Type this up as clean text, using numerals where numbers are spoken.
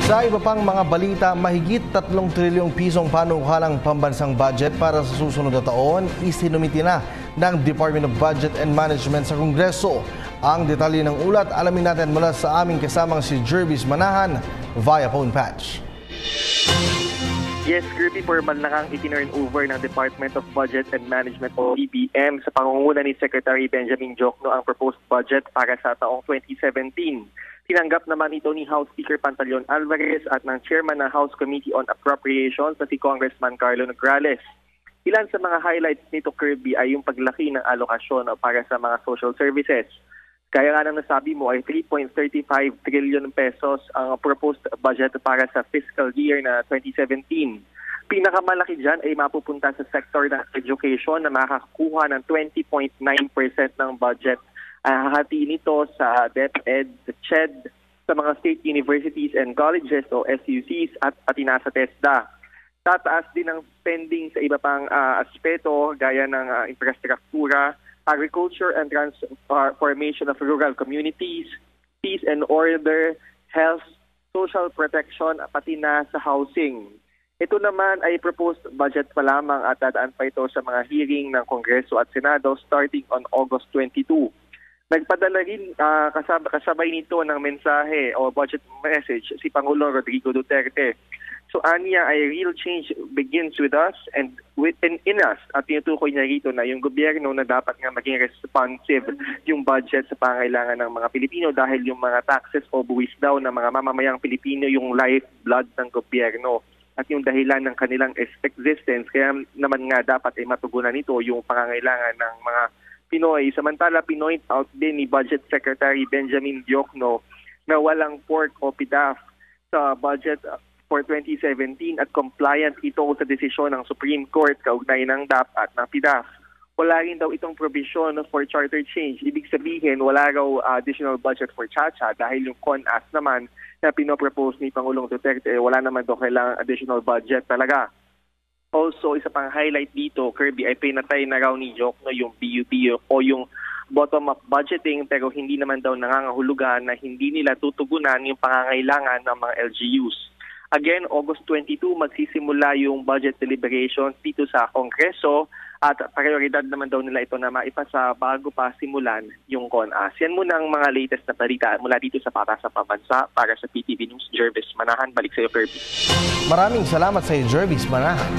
Sa iba pang mga balita, mahigit 3 trilyong pisong panukalang pambansang budget para sa susunod na taon, isinumiti na ng Department of Budget and Management sa Kongreso. Ang detalye ng ulat, alamin natin mula sa aming kasamang si Jervis Manahan via phone patch. Yes, Kirby, formal na kang itinurn over ng Department of Budget and Management o DBM sa pangunguna ni Secretary Benjamin Diokno ang proposed budget para sa taong 2017. Tinanggap naman ito ni House Speaker Pantaleon Alvarez at ng Chairman ng House Committee on Appropriations na si Congressman Carlo Nograles. Ilan sa mga highlights nito, Kirby, ay yung paglaki ng alokasyon para sa mga social services. Kaya nga nang nasabi mo ay 3.35 trillion pesos ang proposed budget para sa fiscal year na 2017. Pinakamalaki dyan ay mapupunta sa sector ng education na makakakuha ng 20.9% ng budget. Hahati nito sa DepEd, sa CHED, sa mga state universities and colleges o SUCs at pati na sa TESDA. Tataas din ang spending sa iba pang aspeto gaya ng infrastruktura, agriculture and transformation of rural communities, peace and order, health, social protection, pati na sa housing. Ito naman ay proposed budget pa lamang at dadaan pa ito sa mga hearing ng Kongreso at Senado starting on August 22. Nagpadala rin kasabay nito ng mensahe o budget message si Pangulong Rodrigo Duterte. So aniya ay real change begins with us and within us. At tinutukoy niya rito na yung gobyerno na dapat nga maging responsive yung budget sa pangailangan ng mga Pilipino dahil yung mga taxes o buwis daw ng mga mamamayang Pilipino yung lifeblood ng gobyerno at yung dahilan ng kanilang existence. Kaya naman nga dapat ay matugunan nito yung pangangailangan ng mga Pinoy. Samantala, pinoint out din ni Budget Secretary Benjamin Diokno na walang pork o PDAF sa budget for 2017 at compliant ito sa desisyon ng Supreme Court kaugnay ng DAP at ng PDAF. Wala rin daw itong provision for charter change. Ibig sabihin, wala raw additional budget for Chacha dahil yung CONAS naman na pinopropose ni Pangulong Duterte, wala naman daw kailangang additional budget talaga. Also, isa pang highlight dito, Kirby, ay pinatay na raw ni Diokno yung BUB o yung bottom-up budgeting pero hindi naman daw nangangahulugan na hindi nila tutugunan yung pangangailangan ng mga LGUs. Again, August 22, magsisimula yung budget deliberations dito sa Kongreso at prioridad naman daw nila ito na maipasa bago pa simulan yung CONAS. Yan muna ang mga latest na balita mula dito sa Para sa Pambansa. Para sa PTV News, Jervis Manahan. Balik sa iyo, Kirby. Maraming salamat sa iyo, Jervis Manahan.